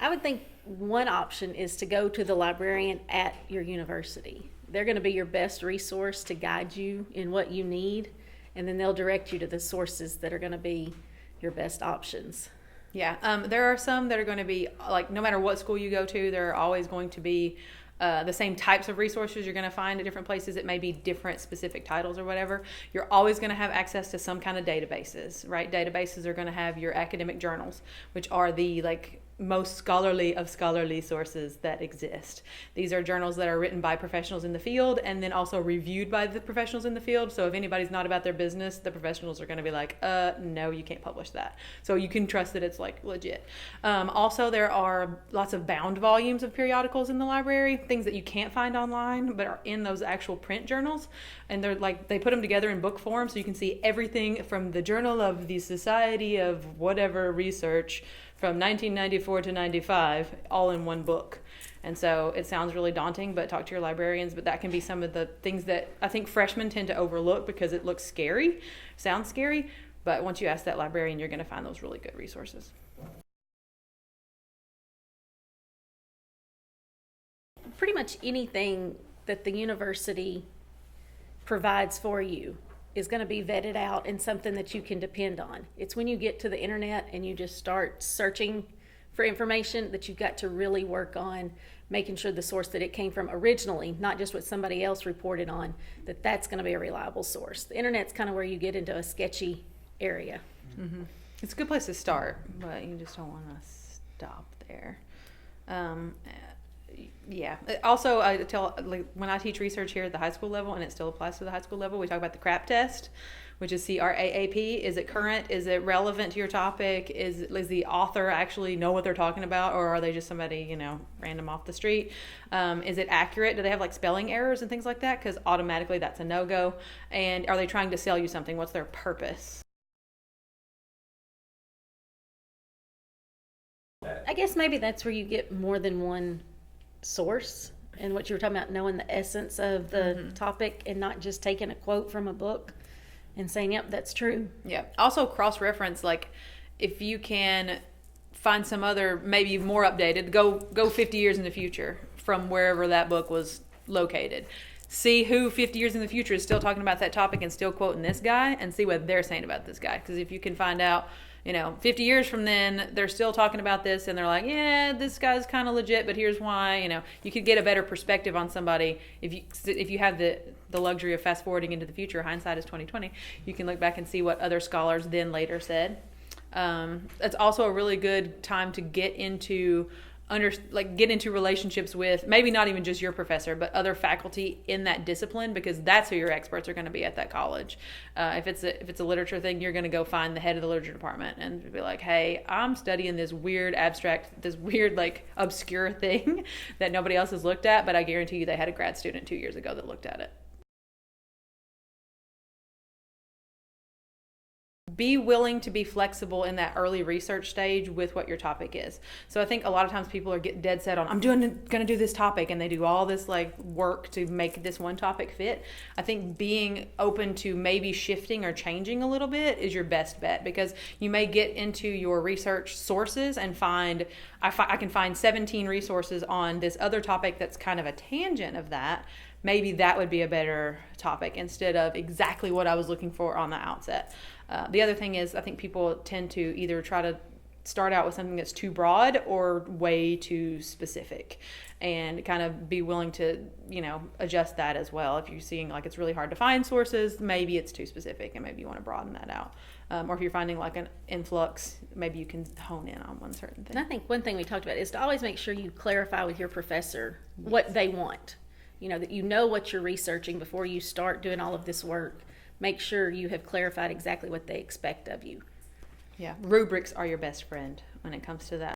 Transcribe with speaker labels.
Speaker 1: I would think one option is to go to the librarian at your university. They're going to be your best resource to guide you in what you need, and then they'll direct you to the sources that are going to be your best options.
Speaker 2: Yeah, there are some that are going to be, like, no matter what school you go to, there are always going to be the same types of resources you're going to find at different places. It may be different specific titles or whatever. You're always going to have access to some kind of databases, right? Databases are going to have your academic journals, which are the, like, most scholarly of scholarly sources that exist. These are journals that are written by professionals in the field and then also reviewed by the professionals in the field. So if anybody's not about their business, the professionals are going to be like, no, you can't publish that. So you can trust that it's, like, legit. Also, there are lots of bound volumes of periodicals in the library, things that you can't find online but are in those actual print journals. And they're like, they put them together in book form so you can see everything from the Journal of the Society of whatever research from 1994 to 95, all in one book. And so it sounds really daunting, but talk to your librarians. But that can be some of the things that I think freshmen tend to overlook because it looks scary, sounds scary. But once you ask that librarian, you're going to find those really good resources.
Speaker 1: Pretty much anything that the university provides for you is going to be vetted out and something that you can depend on. It's when you get to the internet and you just start searching for information that you've got to really work on making sure the source that it came from originally, not just what somebody else reported on, that's going to be a reliable source. The internet's kind of where you get into a sketchy area.
Speaker 2: Mm-hmm. It's a good place to start, but you just don't want to stop there. Yeah. Also, I tell, like, when I teach research here at the high school level, and it still applies to the high school level, we talk about the CRAAP test, which is CRAAP. Is it current? Is it relevant to your topic? Is the author actually know what they're talking about, or are they just somebody, random off the street? Is it accurate? Do they have, like, spelling errors and things like that? Because automatically that's a no-go. And are they trying to sell you something? What's their purpose?
Speaker 1: I guess maybe that's where you get more than one source, and what you were talking about, knowing the essence of the topic and not just taking a quote from a book and saying, yep, that's true.
Speaker 2: Yeah. Also, cross-reference, like, if you can find some other, maybe more updated, go 50 years in the future from wherever that book was located. See who 50 years in the future is still talking about that topic and still quoting this guy, and see what they're saying about this guy. Because if you can find out, 50 years from then, they're still talking about this, and they're like, yeah, this guy's kind of legit, but here's why. You could get a better perspective on somebody if you have the luxury of fast forwarding into the future. Hindsight is 20/20. You can look back and see what other scholars then later said. It's also a really good time to get into relationships with, maybe not even just your professor, but other faculty in that discipline, because that's who your experts are going to be at that college. If it's a literature thing, you're going to go find the head of the literature department and be like, hey, I'm studying this weird like obscure thing that nobody else has looked at, but I guarantee you they had a grad student 2 years ago that looked at it. Be willing to be flexible in that early research stage with what your topic is. So I think a lot of times people are getting dead set on, I'm going to do this topic, and they do all this, like, work to make this one topic fit. I think being open to maybe shifting or changing a little bit is your best bet, because you may get into your research sources and find, I can find 17 resources on this other topic that's kind of a tangent of that. Maybe that would be a better topic instead of exactly what I was looking for on the outset. The other thing is, I think people tend to either try to start out with something that's too broad or way too specific, and kind of be willing to, adjust that as well. If you're seeing like it's really hard to find sources, maybe it's too specific and maybe you want to broaden that out. Or if you're finding like an influx, maybe you can hone in on one certain thing.
Speaker 1: And I think one thing we talked about is to always make sure you clarify with your professor what they want. That you know what you're researching before you start doing all of this work. Make sure you have clarified exactly what they expect of you.
Speaker 2: Yeah, rubrics are your best friend when it comes to that.